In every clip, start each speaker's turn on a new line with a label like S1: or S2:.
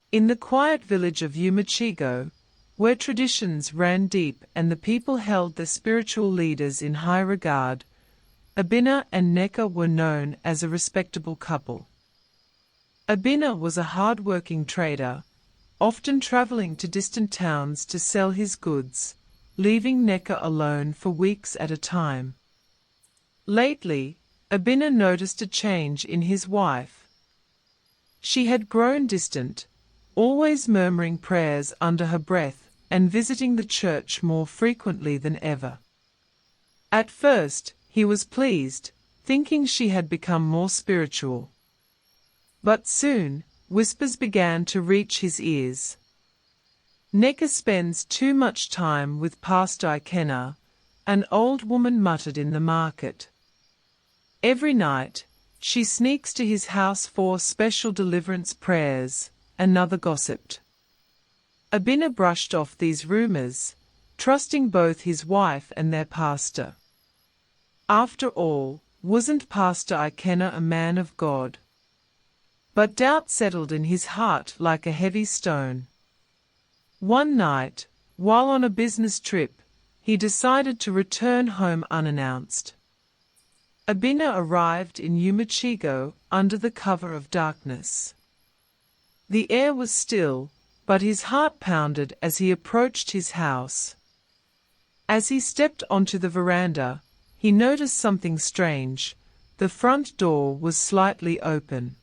S1: In the quiet village of Umachigo, where traditions ran deep and the people held their spiritual leaders in high regard, Abina and Neka were known as a respectable couple. Abina was a hard-working trader, often traveling to distant towns to sell his goods, leaving Neka alone for weeks at a time. Lately, Abina noticed a change in his wife. She had grown distant, always murmuring prayers under her breath and visiting the church more frequently than ever. At first, he was pleased, thinking she had become more spiritual. But soon, whispers began to reach his ears. Neka spends too much time with Pastor Ikena, an old woman muttered in the market. Every night, she sneaks to his house for special deliverance prayers, another gossiped. Abina brushed off these rumors, trusting both his wife and their pastor. After all, wasn't Pastor Ikena a man of God? But doubt settled in his heart like a heavy stone. One night, while on a business trip, he decided to return home unannounced. Abina arrived in Umachigo under the cover of darkness. The air was still, but his heart pounded as he approached his house. As he stepped onto the veranda, he noticed something strange. The front door was slightly open.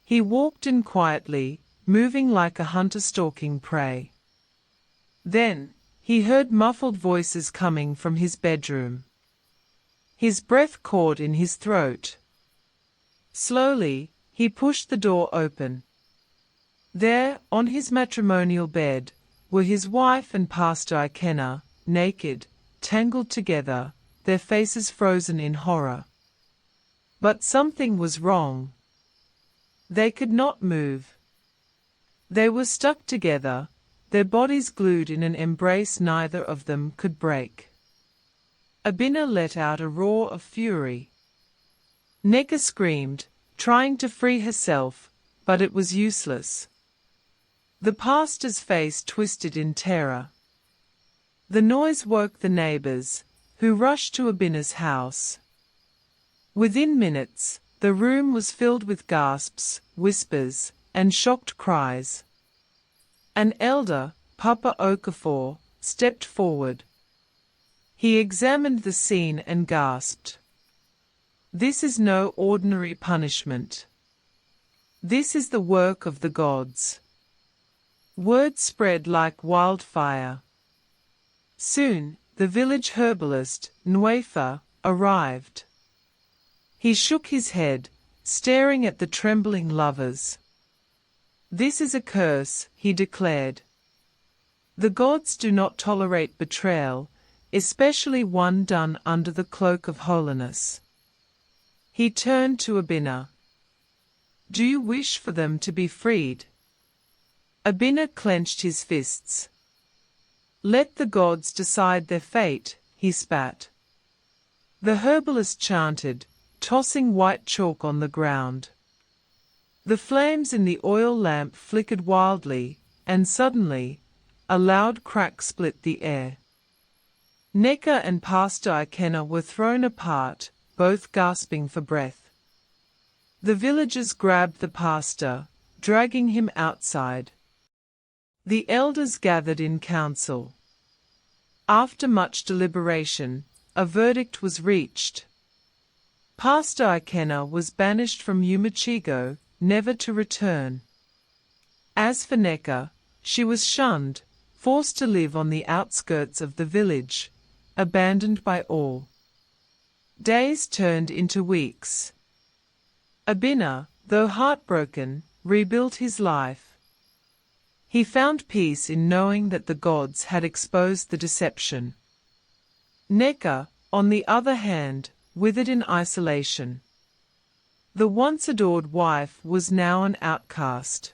S1: He walked in quietly, moving like a hunter stalking prey. Then, he heard muffled voices coming from his bedroom. His breath caught in his throat. Slowly, he pushed the door open. There, on his matrimonial bed, were his wife and Pastor Ikena, naked, tangled together, their faces frozen in horror. But something was wrong. They could not move. They were stuck together, their bodies glued in an embrace neither of them could break. Abina let out a roar of fury. Neka screamed, trying to free herself, but it was useless. The pastor's face twisted in terror. The noise woke the neighbors, who rushed to Abina's house. Within minutes, the room was filled with gasps, whispers, and shocked cries. An elder, Papa Okafor, stepped forward. He examined the scene and gasped. "This is no ordinary punishment. This is the work of the gods." Word spread like wildfire. Soon, the village herbalist, Nwefa, arrived. He shook his head, staring at the trembling lovers. "This is a curse," he declared. "The gods do not tolerate betrayal, especially one done under the cloak of holiness." He turned to Abina. "Do you wish for them to be freed?" Abina clenched his fists. "Let the gods decide their fate," he spat. The herbalist chanted, tossing white chalk on the ground. The flames in the oil lamp flickered wildly, and suddenly, a loud crack split the air. Neka and Pastor Ikena were thrown apart, both gasping for breath. The villagers grabbed the pastor, dragging him outside. The elders gathered in council. After much deliberation, a verdict was reached. Pastor Ikena was banished from Umachigo, never to return. As for Neka, she was shunned, forced to live on the outskirts of the village, abandoned by all. Days turned into weeks. Abina, though heartbroken, rebuilt his life. He found peace in knowing that the gods had exposed the deception. Neka, on the other hand, withered in isolation. The once adored wife was now an outcast.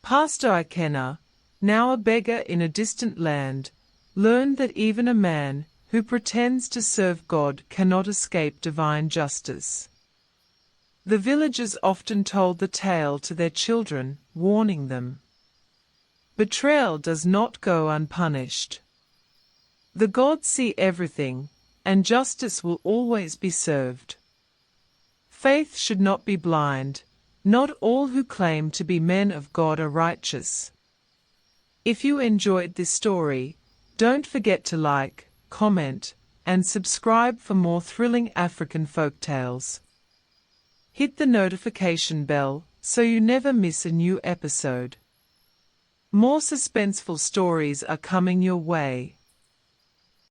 S1: Pastor Ikena, now a beggar in a distant land, learned that even a man who pretends to serve God cannot escape divine justice. The villagers often told the tale to their children, warning them. Betrayal does not go unpunished. The gods see everything, and justice will always be served. Faith should not be blind. Not all who claim to be men of God are righteous. If you enjoyed this story, don't forget to like, comment, and subscribe for more thrilling African folk tales. Hit the notification bell so you never miss a new episode. More suspenseful stories are coming your way.